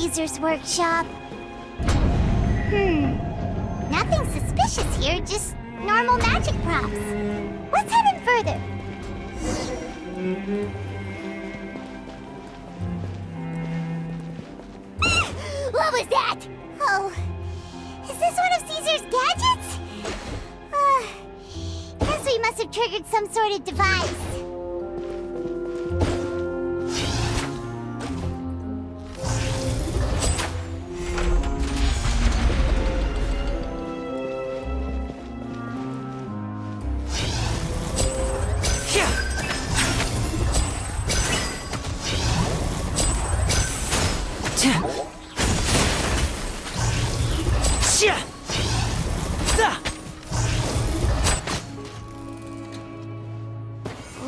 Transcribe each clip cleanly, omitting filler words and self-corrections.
Caesar's workshop. Nothing suspicious here, just normal magic props. Let's head in further. What was that? Oh, is this one of Caesar's gadgets? Guess we must have triggered some sort of device.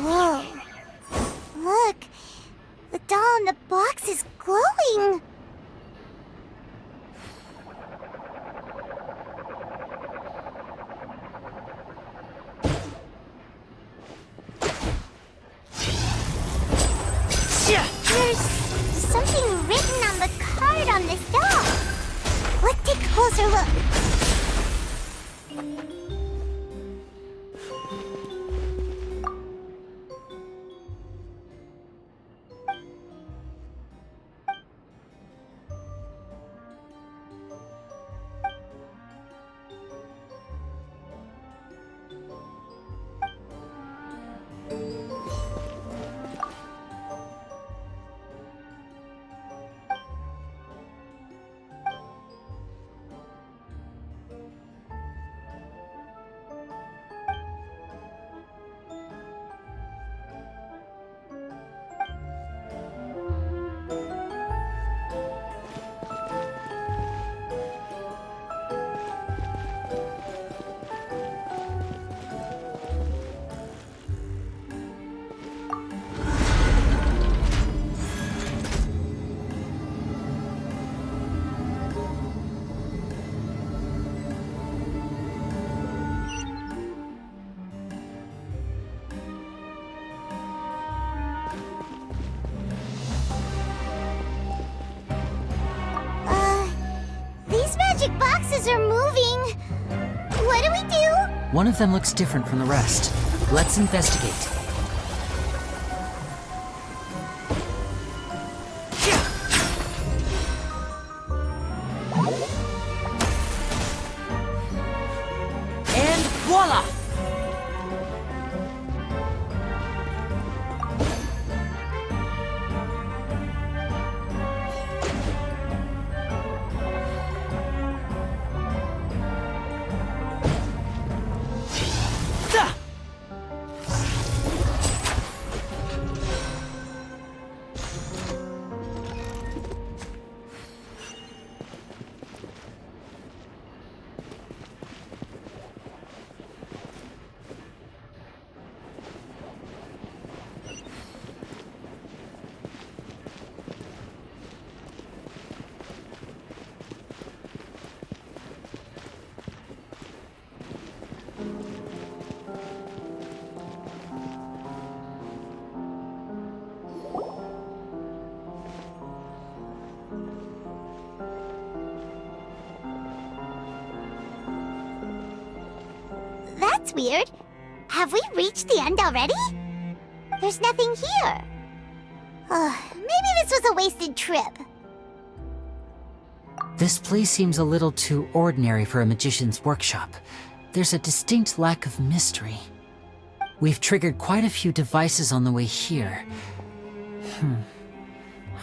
Whoa. Look. The doll in the box is glowing. There's something written on the card on this doll. Let's take a closer look. These magic boxes are moving. What do we do? One of them looks different from the rest. Let's investigate. And voila! That's weird. Have we reached the end already? There's nothing here. Maybe this was a wasted trip. This place seems a little too ordinary for a magician's workshop. There's a distinct lack of mystery. We've triggered quite a few devices on the way here.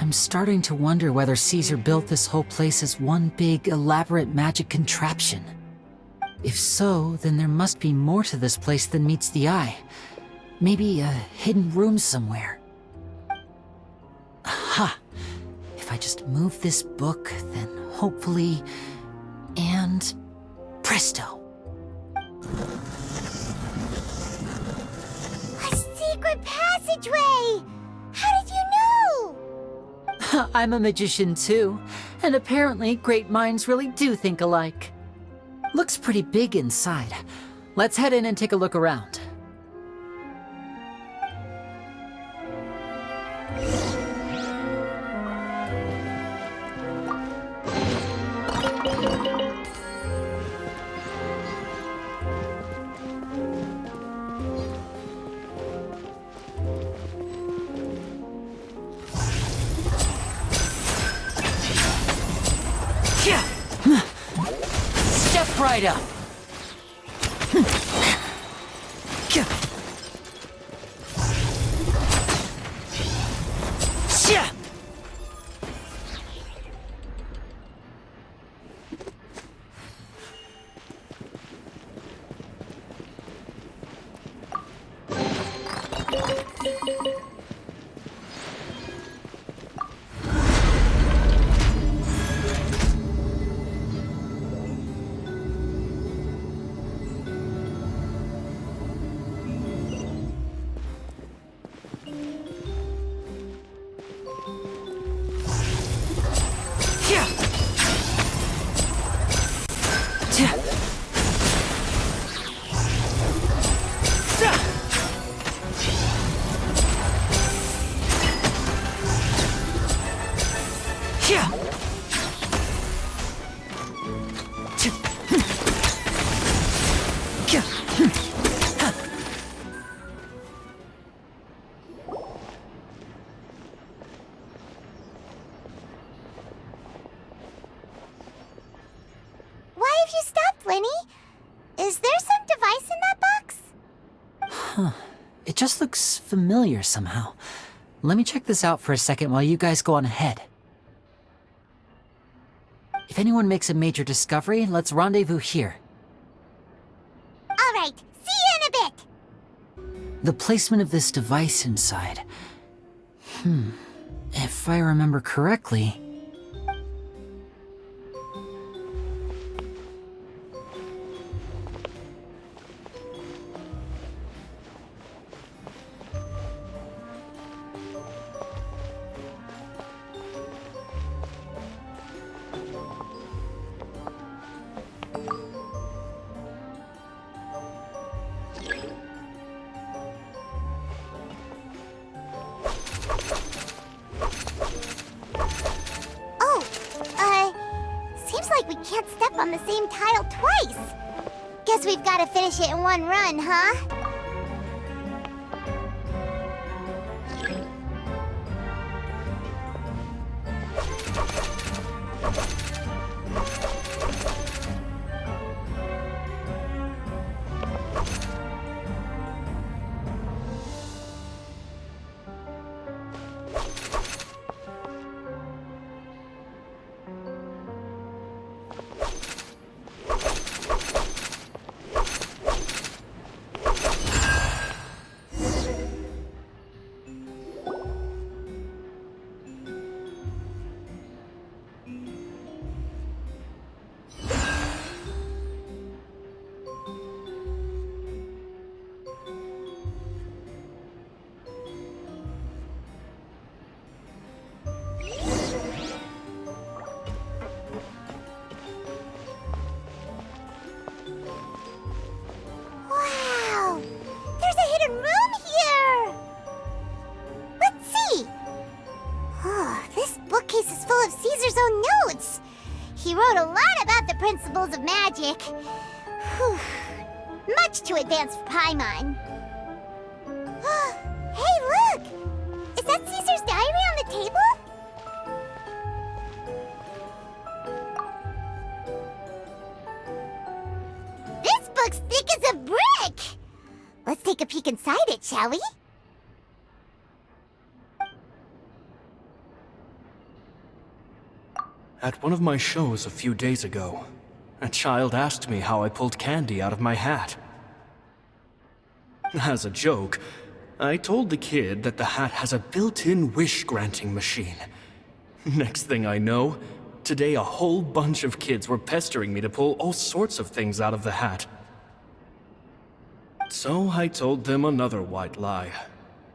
I'm starting to wonder whether Caesar built this whole place as one big, elaborate magic contraption. If so, then there must be more to this place than meets the eye. Maybe a hidden room somewhere. Aha! If I just move this book, then hopefully... and... presto! A secret passageway! How did you know? I'm a magician too, and apparently great minds really do think alike. Looks pretty big inside. Let's head in and take a look around. Step right up. Why have you stopped, Lyney? Is there some device in that box? It just looks familiar somehow. Let me check this out for a second while you guys go on ahead. If anyone makes a major discovery, let's rendezvous here. All right, see you in a bit. The placement of this device inside. If I remember correctly... Seems like we can't step on the same tile twice. Guess we've got to finish it in one run, huh? He wrote a lot about the principles of magic. Whew. Much too advanced for Paimon. Hey, look! Is that Caesar's diary on the table? This book's thick as a brick! Let's take a peek inside it, shall we? At one of my shows a few days ago, a child asked me how I pulled candy out of my hat. As a joke, I told the kid that the hat has a built-in wish-granting machine. Next thing I know, today a whole bunch of kids were pestering me to pull all sorts of things out of the hat. So I told them another white lie.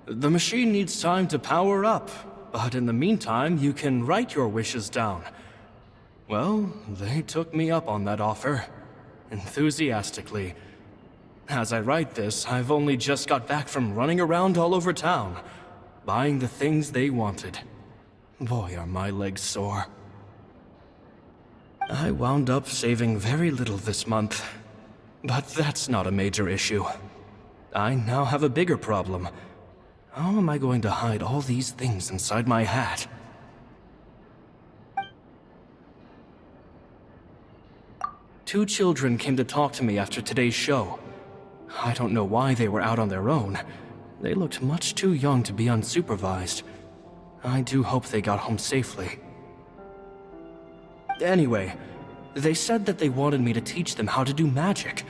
The machine needs time to power up, but in the meantime, you can write your wishes down. Well, they took me up on that offer, enthusiastically. As I write this, I've only just got back from running around all over town, buying the things they wanted. Boy, are my legs sore. I wound up saving very little this month, but that's not a major issue. I now have a bigger problem. How am I going to hide all these things inside my hat? 2 children came to talk to me after today's show. I don't know why they were out on their own. They looked much too young to be unsupervised. I do hope they got home safely. Anyway, they said that they wanted me to teach them how to do magic.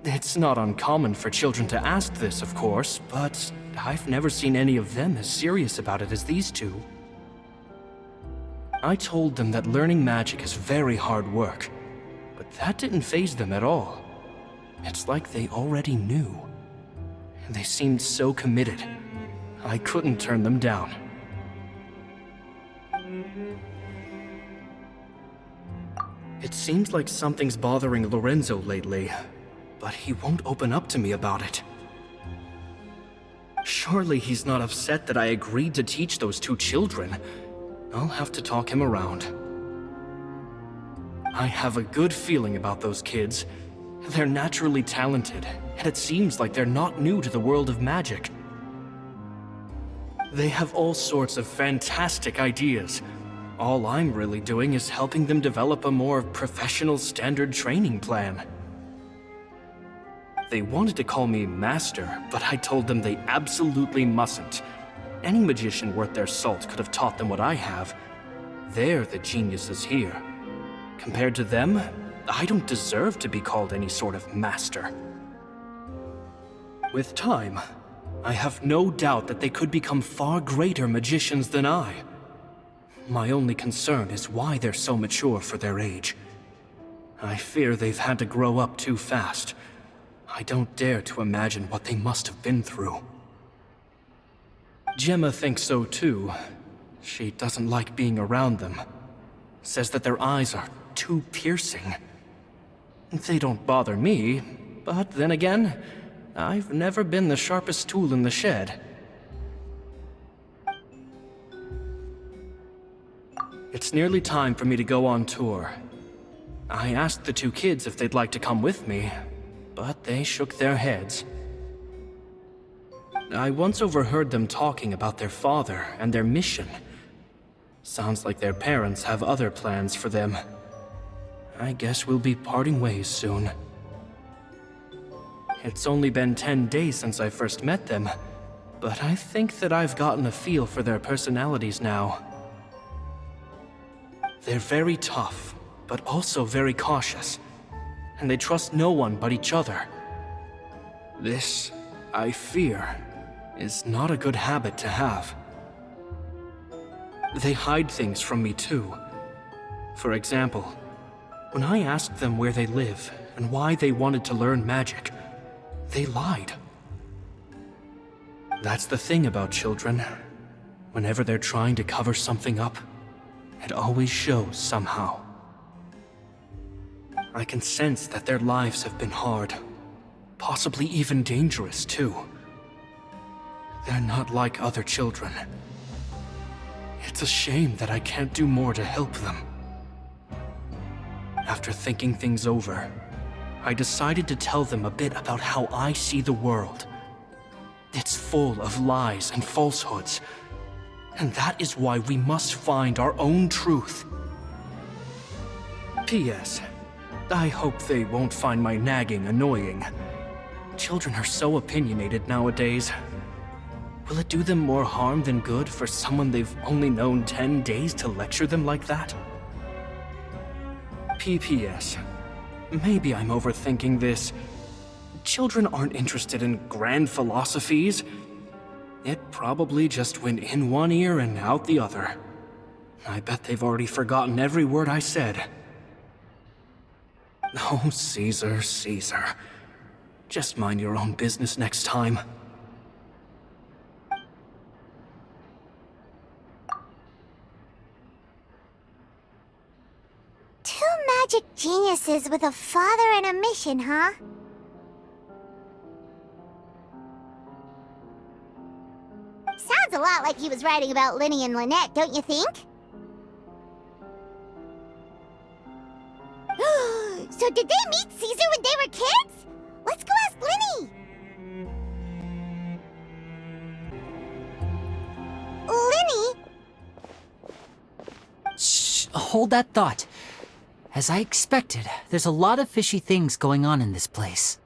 It's not uncommon for children to ask this, of course, but I've never seen any of them as serious about it as these 2. I told them that learning magic is very hard work, but that didn't faze them at all. It's like they already knew. They seemed so committed. I couldn't turn them down. It seems like something's bothering Lorenzo lately, but he won't open up to me about it. Surely he's not upset that I agreed to teach those 2 children. I'll have to talk him around. I have a good feeling about those kids. They're naturally talented, and it seems like they're not new to the world of magic. They have all sorts of fantastic ideas. All I'm really doing is helping them develop a more professional standard training plan. They wanted to call me Master, but I told them they absolutely mustn't. Any magician worth their salt could have taught them what I have. They're the geniuses here. Compared to them, I don't deserve to be called any sort of master. With time, I have no doubt that they could become far greater magicians than I. My only concern is why they're so mature for their age. I fear they've had to grow up too fast. I don't dare to imagine what they must have been through. Gemma thinks so too. She doesn't like being around them. Says that their eyes are too piercing. They don't bother me, but then again, I've never been the sharpest tool in the shed. It's nearly time for me to go on tour. I asked the 2 kids if they'd like to come with me, but they shook their heads. I once overheard them talking about their father and their mission. Sounds like their parents have other plans for them. I guess we'll be parting ways soon. It's only been 10 days since I first met them, but I think that I've gotten a feel for their personalities now. They're very tough, but also very cautious, and they trust no one but each other. This, I fear, is not a good habit to have. They hide things from me too. For example, when I asked them where they live and why they wanted to learn magic, they lied. That's the thing about children. Whenever they're trying to cover something up, it always shows somehow. I can sense that their lives have been hard, possibly even dangerous too. They're not like other children. It's a shame that I can't do more to help them. After thinking things over, I decided to tell them a bit about how I see the world. It's full of lies and falsehoods, and that is why we must find our own truth. P.S. I hope they won't find my nagging annoying. Children are so opinionated nowadays. Will it do them more harm than good for someone they've only known 10 days to lecture them like that? P.P.S. Maybe I'm overthinking this. Children aren't interested in grand philosophies. It probably just went in one ear and out the other. I bet they've already forgotten every word I said. Oh, Caesar, Caesar. Just mind your own business next time. Two magic geniuses with a father and a mission, huh? Sounds a lot like he was writing about Lyney and Lynette, don't you think? So did they meet Caesar when they were kids? Let's go ask Lyney! Lyney? Shh, hold that thought. As I expected, there's a lot of fishy things going on in this place.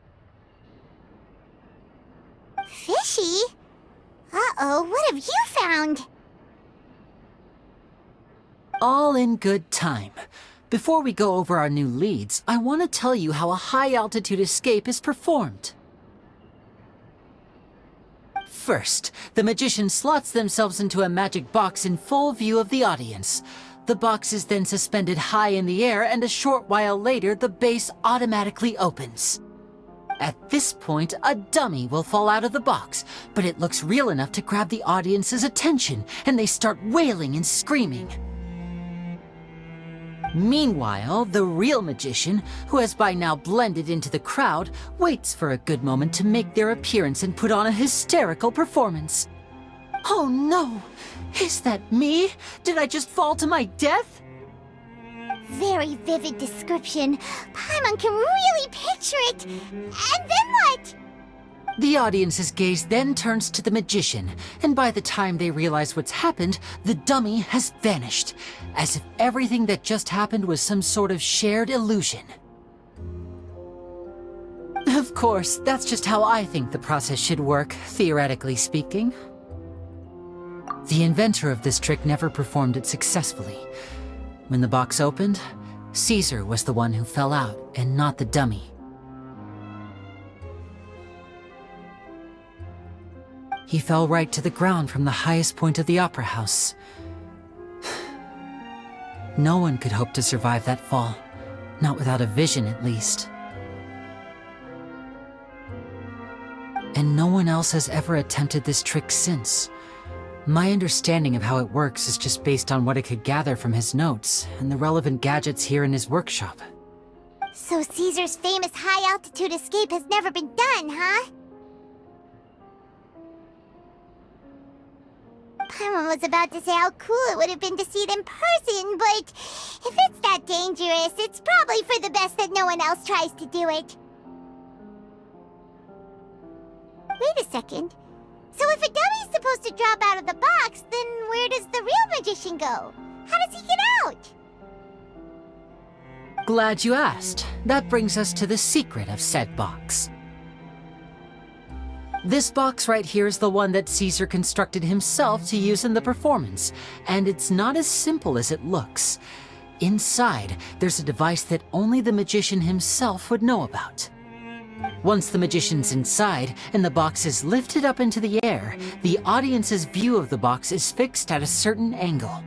Fishy? Uh-oh, what have you found? All in good time. Before we go over our new leads, I want to tell you how a high-altitude escape is performed. First, the magician slots themselves into a magic box in full view of the audience. The box is then suspended high in the air, and a short while later, the base automatically opens. At this point, a dummy will fall out of the box, but it looks real enough to grab the audience's attention, and they start wailing and screaming. Meanwhile, the real magician, who has by now blended into the crowd, waits for a good moment to make their appearance and put on a hysterical performance. Oh no! Is that me? Did I just fall to my death? Very vivid description. Paimon can really picture it. And then what? The audience's gaze then turns to the magician, and by the time they realize what's happened, the dummy has vanished, as if everything that just happened was some sort of shared illusion. Of course, that's just how I think the process should work, theoretically speaking. The inventor of this trick never performed it successfully. When the box opened, Caesar was the one who fell out, and not the dummy. He fell right to the ground from the highest point of the opera house. No one could hope to survive that fall, not without a vision at least. And no one else has ever attempted this trick since. My understanding of how it works is just based on what I could gather from his notes and the relevant gadgets here in his workshop. So Caesar's famous high-altitude escape has never been done, huh? Paimon was about to say how cool it would have been to see it in person, but if it's that dangerous, it's probably for the best that no one else tries to do it. Wait a second. So if a dummy's supposed to drop out of the box, then where does the real magician go? How does he get out? Glad you asked. That brings us to the secret of said box. This box right here is the one that Caesar constructed himself to use in the performance, and it's not as simple as it looks. Inside, there's a device that only the magician himself would know about. Once the magician's inside and the box is lifted up into the air, the audience's view of the box is fixed at a certain angle.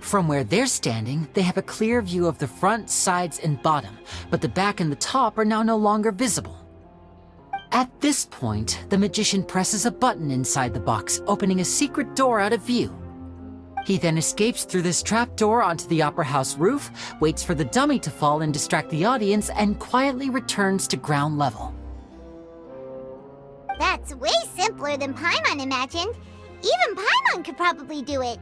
From where they're standing, they have a clear view of the front, sides, and bottom, but the back and the top are now no longer visible. At this point, the magician presses a button inside the box, opening a secret door out of view. He then escapes through this trapdoor onto the opera house roof, waits for the dummy to fall and distract the audience, and quietly returns to ground level. That's way simpler than Paimon imagined. Even Paimon could probably do it.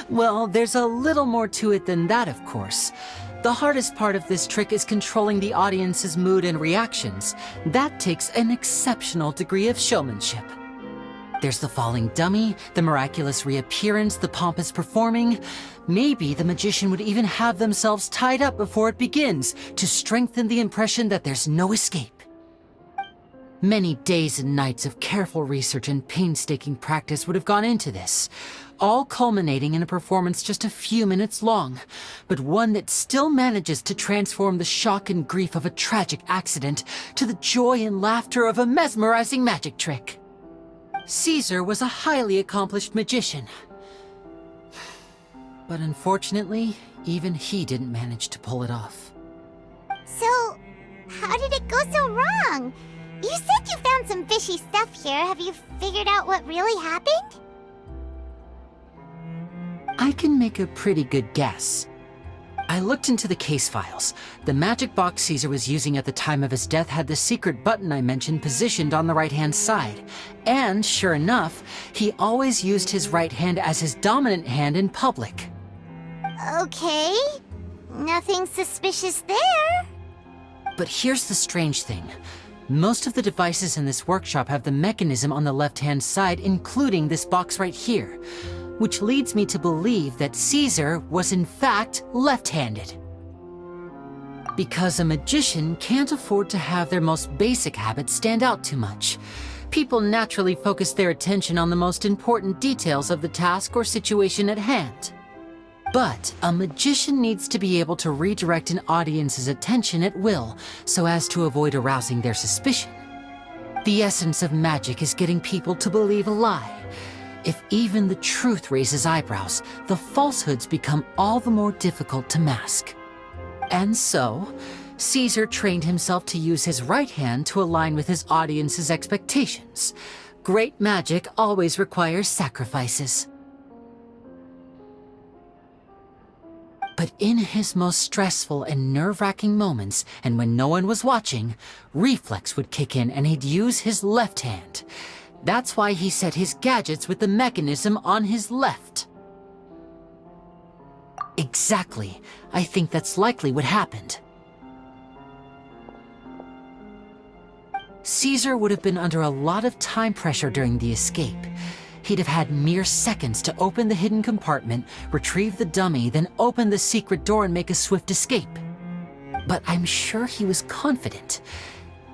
Well, there's a little more to it than that, of course. The hardest part of this trick is controlling the audience's mood and reactions. That takes an exceptional degree of showmanship. There's the falling dummy, the miraculous reappearance, the pompous performing. Maybe the magician would even have themselves tied up before it begins to strengthen the impression that there's no escape. Many days and nights of careful research and painstaking practice would have gone into this, all culminating in a performance just a few minutes long, but one that still manages to transform the shock and grief of a tragic accident to the joy and laughter of a mesmerizing magic trick. Caesar was a highly accomplished magician. But unfortunately, even he didn't manage to pull it off. So, how did it go so wrong? You said you found some fishy stuff here. Have you figured out what really happened? I can make a pretty good guess. I looked into the case files. The magic box Caesar was using at the time of his death had the secret button I mentioned positioned on the right-hand side. And sure enough, he always used his right hand as his dominant hand in public. Okay. Nothing suspicious there. But here's the strange thing. Most of the devices in this workshop have the mechanism on the left-hand side, including this box right here. which leads me to believe that Caesar was in fact left-handed. Because a magician can't afford to have their most basic habits stand out too much. People naturally focus their attention on the most important details of the task or situation at hand. But a magician needs to be able to redirect an audience's attention at will so as to avoid arousing their suspicion. The essence of magic is getting people to believe a lie. If even the truth raises eyebrows, the falsehoods become all the more difficult to mask. And so, Caesar trained himself to use his right hand to align with his audience's expectations. Great magic always requires sacrifices. But in his most stressful and nerve-wracking moments, and when no one was watching, reflex would kick in and he'd use his left hand. That's why he set his gadgets with the mechanism on his left. Exactly. I think that's likely what happened. Caesar would have been under a lot of time pressure during the escape. He'd have had mere seconds to open the hidden compartment, retrieve the dummy, then open the secret door and make a swift escape. But I'm sure he was confident.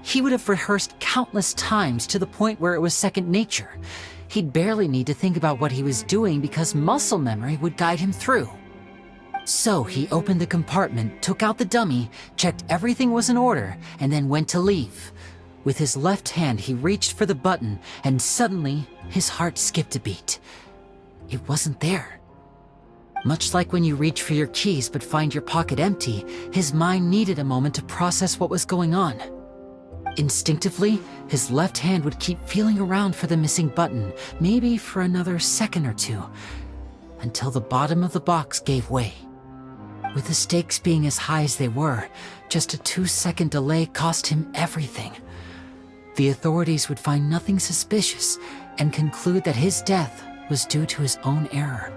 He would have rehearsed countless times to the point where it was second nature. He'd barely need to think about what he was doing because muscle memory would guide him through. So he opened the compartment, took out the dummy, checked everything was in order, and then went to leave. With his left hand, he reached for the button, and suddenly, his heart skipped a beat. It wasn't there. Much like when you reach for your keys but find your pocket empty, his mind needed a moment to process what was going on. Instinctively, his left hand would keep feeling around for the missing button, maybe for another second or two, until the bottom of the box gave way. With the stakes being as high as they were, just a 2-second delay cost him everything. The authorities would find nothing suspicious and conclude that his death was due to his own error.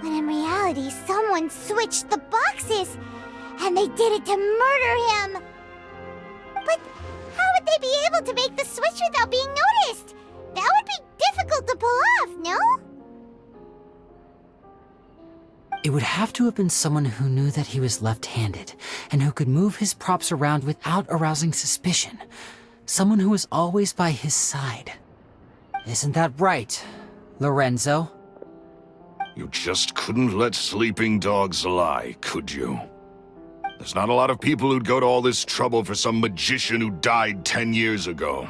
When in reality, someone switched the boxes, and they did it to murder him. But how would they be able to make the switch without being noticed? That would be difficult to pull off, no? It would have to have been someone who knew that he was left-handed, and who could move his props around without arousing suspicion. Someone who was always by his side. Isn't that right, Lorenzo? You just couldn't let sleeping dogs lie, could you? There's not a lot of people who'd go to all this trouble for some magician who died 10 years ago.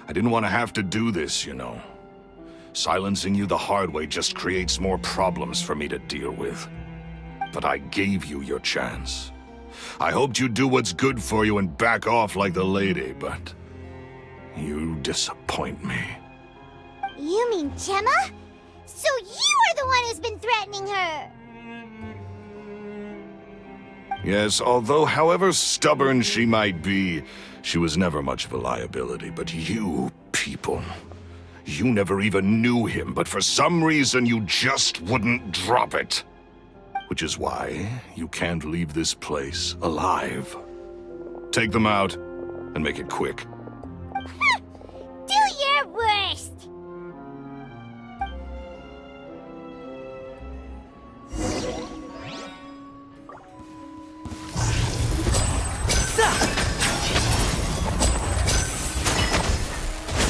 I didn't want to have to do this, you know. Silencing you the hard way just creates more problems for me to deal with. But I gave you your chance. I hoped you'd do what's good for you and back off like the lady, but you disappoint me. You mean Gemma? So you are the one who's been threatening her! Yes, although however stubborn she might be, she was never much of a liability. But you people, you never even knew him, but for some reason you just wouldn't drop it. Which is why you can't leave this place alive. Take them out, and make it quick. Do your worst!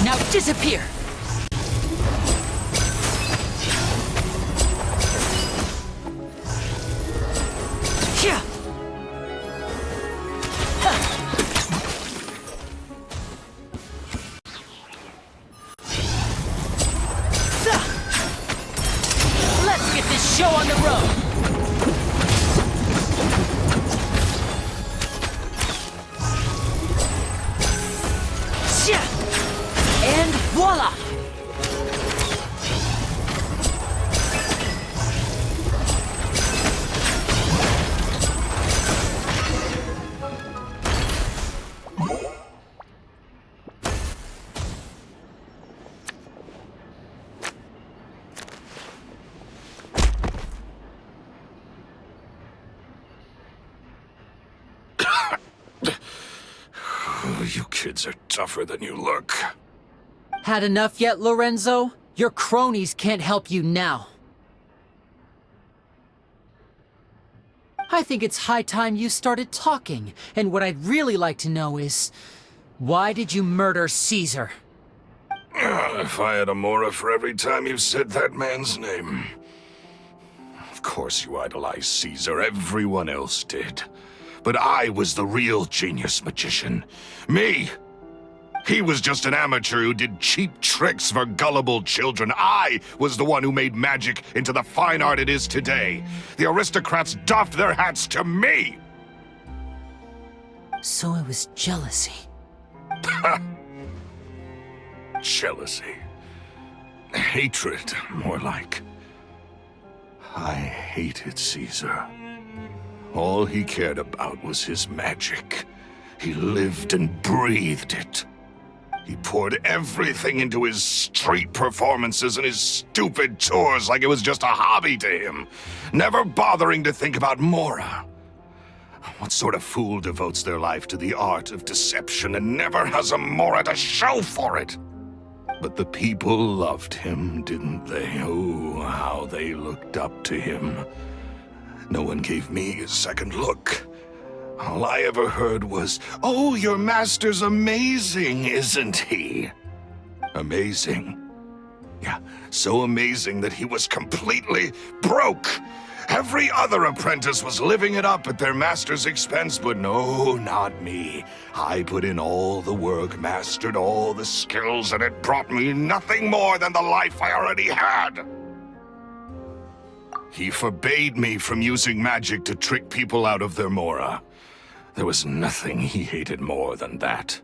Now disappear! Yeah. Let's get this show on the road! And voila! You kids are tougher than you look. Had enough yet, Lorenzo? Your cronies can't help you now. I think it's high time you started talking, and what I'd really like to know is, why did you murder Caesar? If I had a Mora for every time you said that man's name. Of course you idolized Caesar, everyone else did. But I was the real genius magician. Me! He was just an amateur who did cheap tricks for gullible children. I was the one who made magic into the fine art it is today. The aristocrats doffed their hats to me! So it was jealousy. Jealousy. Hatred, more like. I hated Caesar. All he cared about was his magic. He lived and breathed it. He poured everything into his street performances and his stupid tours like it was just a hobby to him, never bothering to think about Mora. What sort of fool devotes their life to the art of deception and never has a Mora to show for it? But the people loved him, didn't they? Oh, how they looked up to him. No one gave me a second look. All I ever heard was, "Oh, your master's amazing, isn't he?" Amazing? Yeah, so amazing that he was completely broke. Every other apprentice was living it up at their master's expense, but no, not me. I put in all the work, mastered all the skills, and it brought me nothing more than the life I already had. He forbade me from using magic to trick people out of their Mora. There was nothing he hated more than that.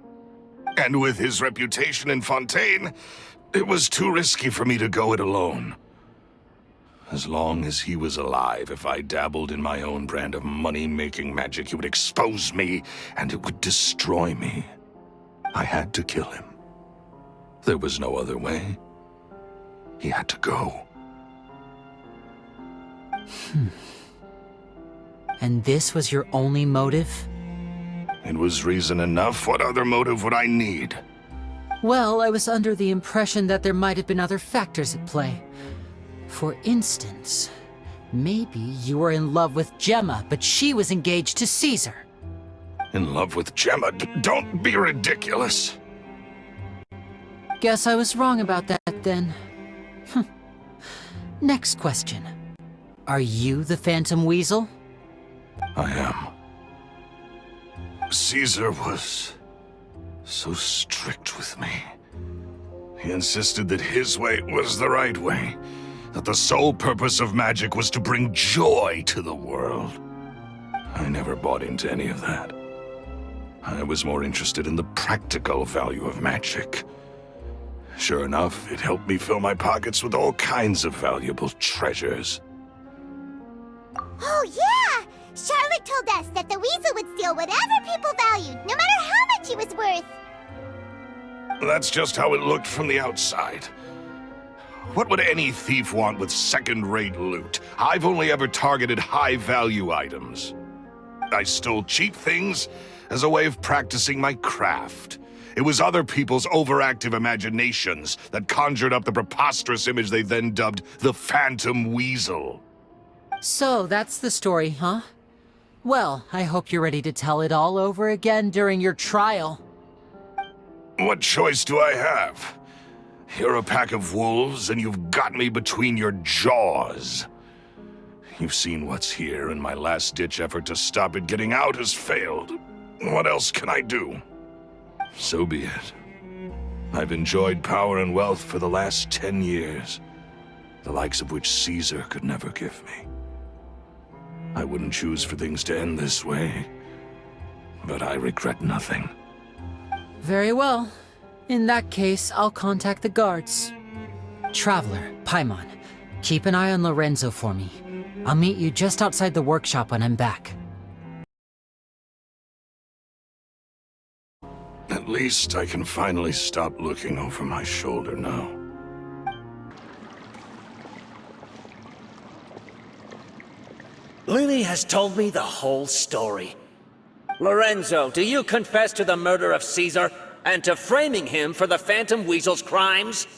And with his reputation in Fontaine, it was too risky for me to go it alone. As long as he was alive, if I dabbled in my own brand of money-making magic, he would expose me, and it would destroy me. I had to kill him. There was no other way. He had to go. And this was your only motive? It was reason enough. What other motive would I need? Well, I was under the impression that there might have been other factors at play. For instance, maybe you were in love with Gemma, but she was engaged to Caesar. In love with Gemma? Don't be ridiculous. Guess I was wrong about that then. Next question. Are you the Phantom Weasel? I am. Caesar was so strict with me. He insisted that his way was the right way, that the sole purpose of magic was to bring joy to the world. I never bought into any of that. I was more interested in the practical value of magic. Sure enough, it helped me fill my pockets with all kinds of valuable treasures. Oh, yeah! Charlotte told us that the weasel would steal whatever people valued, no matter how much it was worth. That's just how it looked from the outside. What would any thief want with second-rate loot? I've only ever targeted high-value items. I stole cheap things as a way of practicing my craft. It was other people's overactive imaginations that conjured up the preposterous image they then dubbed the Phantom Weasel. So, that's the story, huh? Well, I hope you're ready to tell it all over again during your trial. What choice do I have? You're a pack of wolves, and you've got me between your jaws. You've seen what's here, and my last-ditch effort to stop it getting out has failed. What else can I do? So be it. I've enjoyed power and wealth for the last 10 years, the likes of which Caesar could never give me. I wouldn't choose for things to end this way, but I regret nothing. Very well. In that case, I'll contact the guards. Traveler, Paimon, keep an eye on Lorenzo for me. I'll meet you just outside the workshop when I'm back. At least I can finally stop looking over my shoulder now. Lyney has told me the whole story. Lorenzo, do you confess to the murder of Caesar and to framing him for the Phantom Weasel's crimes?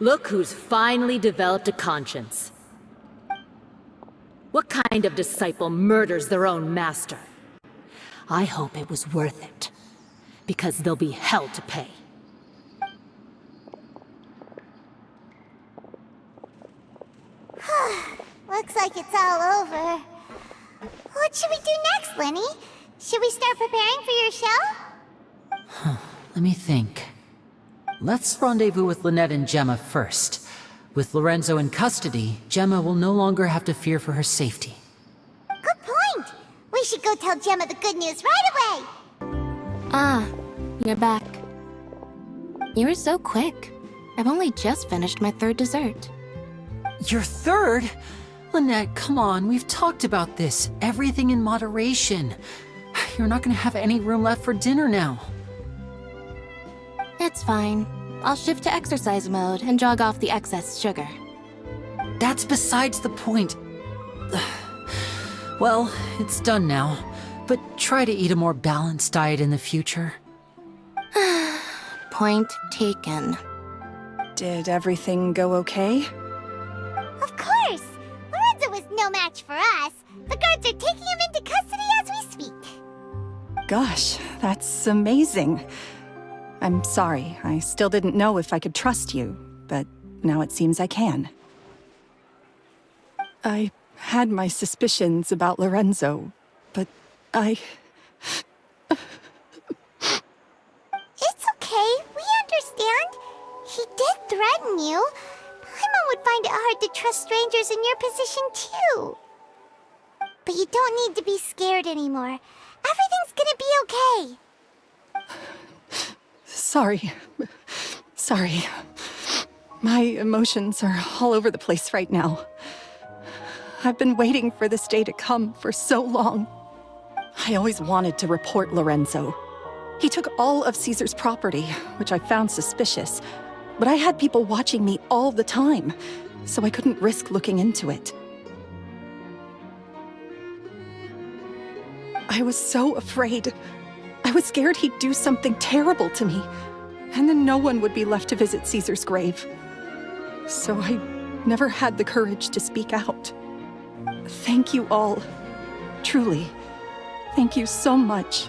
Look who's finally developed a conscience. What kind of disciple murders their own master? I hope it was worth it, because there'll be hell to pay. Looks like it's all over. What should we do next, Lyney? Should we start preparing for your show? Let me think. Let's rendezvous with Lynette and Gemma first. With Lorenzo in custody, Gemma will no longer have to fear for her safety. Good point. We should go tell Gemma the good news right away. Ah, you're back. You were so quick. I've only just finished my third dessert. Your third? Lynette, come on, we've talked about this. Everything in moderation. You're not gonna have any room left for dinner now. It's fine. I'll shift to exercise mode and jog off the excess sugar. That's besides the point. Well, it's done now, but try to eat a more balanced diet in the future. Point taken. Did everything go okay? Of course. Lorenzo was no match for us. The guards are taking him into custody as we speak. Gosh, that's amazing. I'm sorry, I still didn't know if I could trust you, but now it seems I can. I had my suspicions about Lorenzo, but It's okay, we understand. He did threaten you. Paimon would find it hard to trust strangers in your position too. But you don't need to be scared anymore. Everything's gonna be okay. Sorry. My emotions are all over the place right now. I've been waiting for this day to come for so long. I always wanted to report Lorenzo. He took all of Caesar's property, which I found suspicious, but I had people watching me all the time, so I couldn't risk looking into it. I was so afraid. I was scared he'd do something terrible to me, and then no one would be left to visit Caesar's grave. So I never had the courage to speak out. Thank you all. Truly. Thank you so much.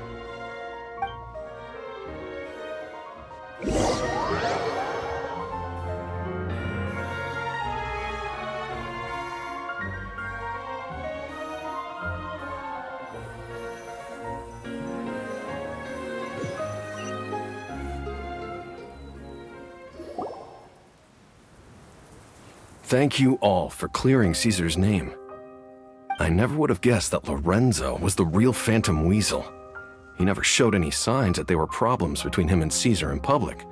Thank you all for clearing Caesar's name. I never would have guessed that Lorenzo was the real Phantom Weasel. He never showed any signs that there were problems between him and Caesar in public.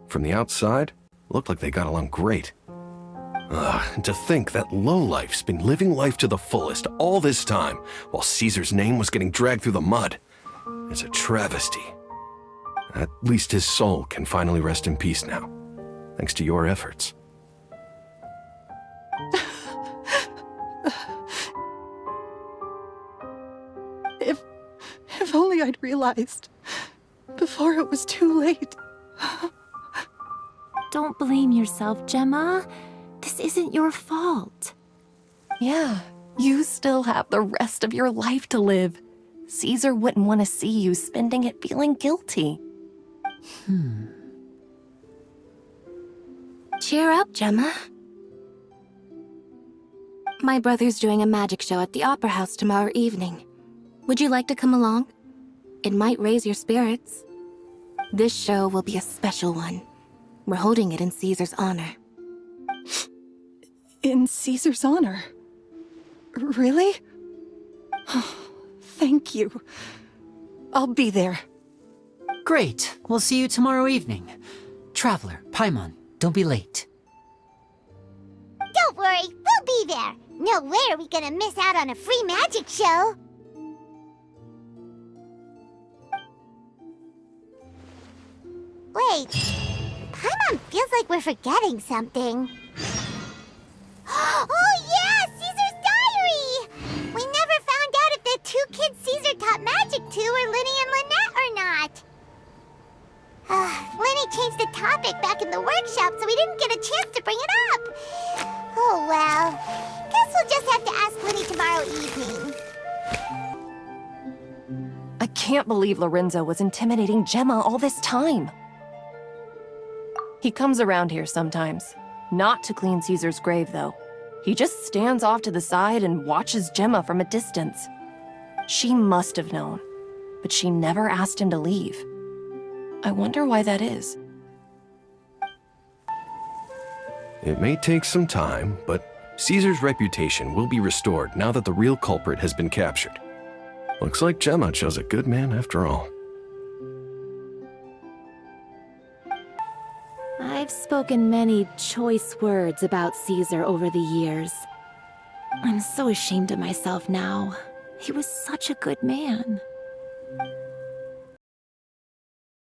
From the outside, it looked like they got along great. And to think that lowlife's been living life to the fullest all this time, while Caesar's name was getting dragged through the mud. It's a travesty. At least his soul can finally rest in peace now, thanks to your efforts. If only I'd realized before it was too late. Don't blame yourself, Gemma. This isn't your fault. Yeah, you still have the rest of your life to live. Caesar wouldn't want to see you spending it feeling guilty. Cheer up, Gemma. My brother's doing a magic show at the Opera House tomorrow evening. Would you like to come along? It might raise your spirits. This show will be a special one. We're holding it in Caesar's honor. In Caesar's honor? Really? Thank you. I'll be there. Great. We'll see you tomorrow evening. Traveler, Paimon, don't be late. Don't worry, we'll be there. No way are we gonna miss out on a free magic show. Wait, Paimon feels like we're forgetting something. Oh yeah, Caesar's diary! We never found out if the two kids Caesar taught magic to were Lyney and Lynette or not. Lyney changed the topic back in the workshop, so we didn't get a chance to bring it up. Oh well. Guess we'll just have to ask Lyney tomorrow evening. I can't believe Lorenzo was intimidating Gemma all this time. He comes around here sometimes. Not to clean Caesar's grave, though. He just stands off to the side and watches Gemma from a distance. She must have known, but she never asked him to leave. I wonder why that is. It may take some time, but Caesar's reputation will be restored now that the real culprit has been captured. Looks like Gemma chose a good man after all. I've spoken many choice words about Caesar over the years. I'm so ashamed of myself now. He was such a good man.